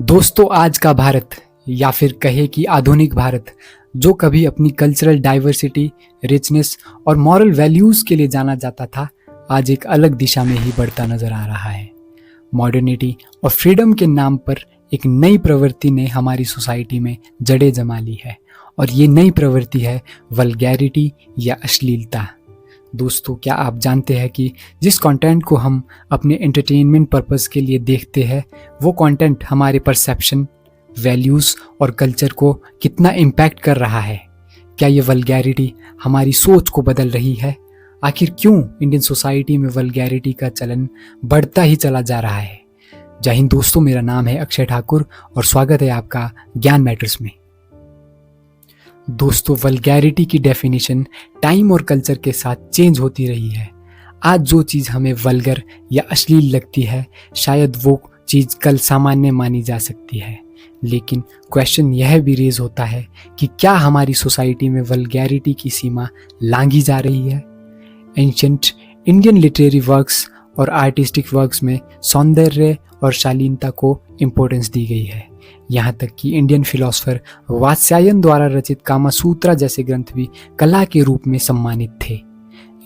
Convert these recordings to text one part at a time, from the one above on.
दोस्तों, आज का भारत या फिर कहे कि आधुनिक भारत जो कभी अपनी कल्चरल डाइवर्सिटी, रिचनेस और मॉरल वैल्यूज के लिए जाना जाता था, आज एक अलग दिशा में ही बढ़ता नजर आ रहा है। मॉडर्निटी और फ्रीडम के नाम पर एक नई प्रवृत्ति ने हमारी सोसाइटी में जड़ें जमा ली है और ये नई प्रवृत्ति है वल्गैरिटी या अश्लीलता। दोस्तों, क्या आप जानते हैं कि जिस कंटेंट को हम अपने एंटरटेनमेंट पर्पस के लिए देखते हैं, वो कंटेंट हमारे परसेप्शन, वैल्यूज़ और कल्चर को कितना इम्पैक्ट कर रहा है? क्या ये वल्गैरिटी हमारी सोच को बदल रही है? आखिर क्यों इंडियन सोसाइटी में वल्गैरिटी का चलन बढ़ता ही चला जा रहा है? जय हिंद दोस्तों, मेरा नाम है अक्षय ठाकुर और स्वागत है आपका ज्ञान मैटर्स में। दोस्तों, वल्गैरिटी की डेफिनेशन टाइम और कल्चर के साथ चेंज होती रही है। आज जो चीज़ हमें वल्गर या अश्लील लगती है, शायद वो चीज़ कल सामान्य मानी जा सकती है। लेकिन क्वेश्चन यह भी रेज होता है कि क्या हमारी सोसाइटी में वल्गैरिटी की सीमा लांघी जा रही है? एंशिएंट इंडियन लिटरेरी वर्क्स और आर्टिस्टिक वर्क्स में सौंदर्य और शालीनता को इम्पोर्टेंस दी गई है। यहाँ तक कि इंडियन फिलोसोफर वात्स्यायन द्वारा रचित कामासूत्रा जैसे ग्रंथ भी कला के रूप में सम्मानित थे।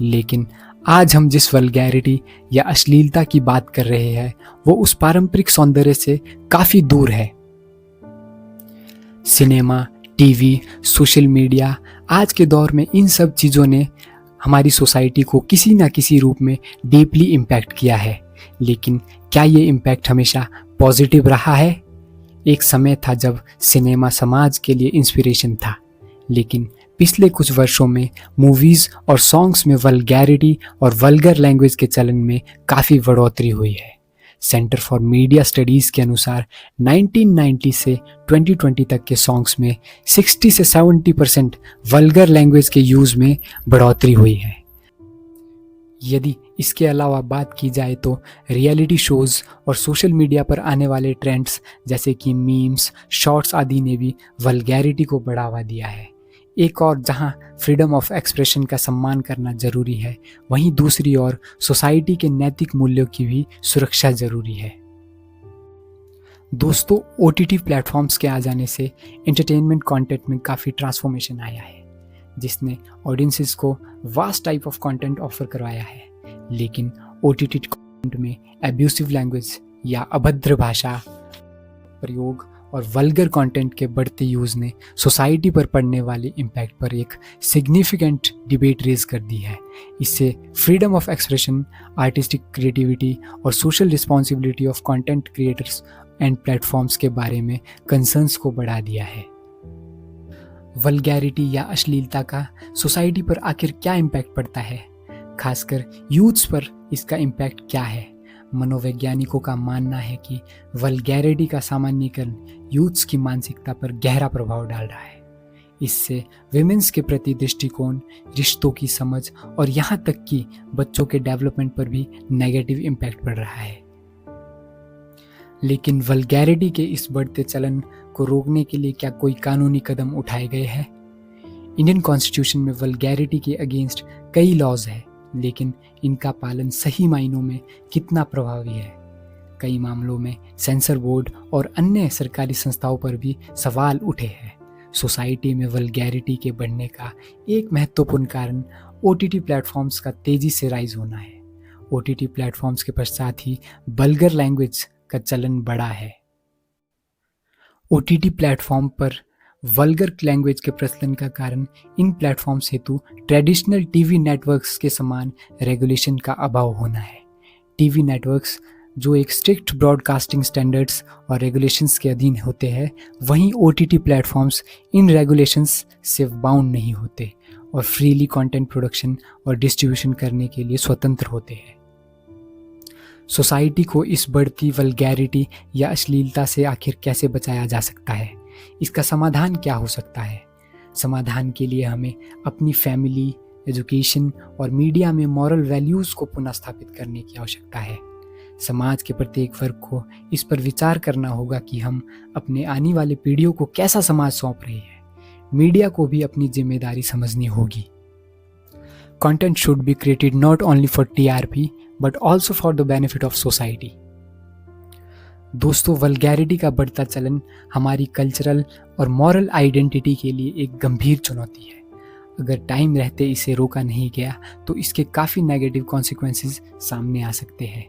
लेकिन आज हम जिस वल्गैरिटी या अश्लीलता की बात कर रहे हैं, वो उस पारंपरिक सौंदर्य से काफी दूर है। सिनेमा, टीवी, सोशल मीडिया, आज के दौर में इन सब चीज़ों ने हमारी सोसाइटी को किसी ना किसी रूप में डीपली इम्पैक्ट किया है। लेकिन क्या ये इम्पैक्ट हमेशा पॉजिटिव रहा है? एक समय था जब सिनेमा समाज के लिए इंस्पिरेशन था, लेकिन पिछले कुछ वर्षों में मूवीज़ और सॉन्ग्स में वल्गैरिटी और वल्गर लैंग्वेज के चलन में काफ़ी बढ़ोतरी हुई है। सेंटर फॉर मीडिया स्टडीज़ के अनुसार 1990 से 2020 तक के सॉन्ग्स में 60 से 70% वल्गर लैंग्वेज के यूज़ में बढ़ोतरी हुई है। यदि इसके अलावा बात की जाए तो रियलिटी शोज़ और सोशल मीडिया पर आने वाले ट्रेंड्स जैसे कि मीम्स, शॉर्ट्स आदि ने भी वल्गैरिटी को बढ़ावा दिया है। एक और जहां फ्रीडम ऑफ एक्सप्रेशन का सम्मान करना जरूरी है, वहीं दूसरी ओर सोसाइटी के नैतिक मूल्यों की भी सुरक्षा जरूरी है। दोस्तों, OTT प्लेटफॉर्म्स के आ जाने से एंटरटेनमेंट कंटेंट में काफ़ी ट्रांसफॉर्मेशन आया है, जिसने ऑडियंसेस को vast type of content offer करवाया है। लेकिन OTT कंटेंट में एब्यूसिव लैंग्वेज या अभद्र भाषा प्रयोग और वल्गर कंटेंट के बढ़ते यूज़ ने सोसाइटी पर पड़ने वाले इम्पैक्ट पर एक सिग्निफिकेंट डिबेट रेज कर दी है। इससे freedom of expression, artistic creativity और social responsibility of content creators and platforms के बारे में कंसर्न्स को बढ़ा दिया है। वल्गैरिटी या अश्लीलता का सोसाइटी पर आखिर क्या इम्पैक्ट पड़ता है? खासकर यूथ्स पर इसका इम्पैक्ट क्या है? मनोवैज्ञानिकों का मानना है कि वल्गैरिटी का सामान्यीकरण यूथ्स की मानसिकता पर गहरा प्रभाव डाल रहा है। इससे विमेंस के प्रति दृष्टिकोण, रिश्तों की समझ और यहाँ तक कि बच्चों के डेवलपमेंट पर भी नेगेटिव इम्पैक्ट पड़ रहा है। लेकिन वल्गैरिटी के इस बढ़ते चलन को रोकने के लिए क्या कोई कानूनी कदम उठाए गए हैं? इंडियन कॉन्स्टिट्यूशन में वल्गैरिटी के अगेंस्ट कई लॉज हैं, लेकिन इनका पालन सही मायनों में कितना प्रभावी है? कई मामलों में सेंसर बोर्ड और अन्य सरकारी संस्थाओं पर भी सवाल उठे हैं। सोसाइटी में वल्गैरिटी के बढ़ने का एक महत्वपूर्ण कारण OTT प्लेटफॉर्म्स का तेजी से राइज होना है। OTT प्लेटफॉर्म्स के पश्चात ही वल्गर लैंग्वेज का चलन बढ़ा है। OTT प्लेटफॉर्म पर वल्गर लैंग्वेज के प्रचलन का कारण इन प्लेटफॉर्म्स हेतु ट्रेडिशनल टीवी नेटवर्क्स के समान रेगुलेशन का अभाव होना है। टीवी नेटवर्क्स जो एक स्ट्रिक्ट ब्रॉडकास्टिंग स्टैंडर्ड्स और रेगुलेशंस के अधीन होते हैं, वहीं OTT प्लेटफॉर्म्स इन रेगुलेशंस से बाउंड नहीं होते और फ्रीली कंटेंट प्रोडक्शन और डिस्ट्रीब्यूशन करने के लिए स्वतंत्र होते हैं। सोसाइटी को इस बढ़ती वल्गैरिटी या अश्लीलता से आखिर कैसे बचाया जा सकता है? इसका समाधान क्या हो सकता है? समाधान के लिए हमें अपनी फैमिली, एजुकेशन और मीडिया में मॉरल वैल्यूज़ को पुनः स्थापित करने की आवश्यकता है। समाज के प्रत्येक वर्ग को इस पर विचार करना होगा कि हम अपने आने वाली पीढ़ियों को कैसा समाज सौंप रहे हैं। मीडिया को भी अपनी जिम्मेदारी समझनी होगी। Content should be created not only for TRP but also for the benefit of society. दोस्तों, वल्गैरिटी का बढ़ता चलन हमारी कल्चरल और मॉरल आइडेंटिटी के लिए एक गंभीर चुनौती है। अगर टाइम रहते इसे रोका नहीं गया तो इसके काफ़ी नेगेटिव कॉन्सिक्वेंसेस सामने आ सकते हैं।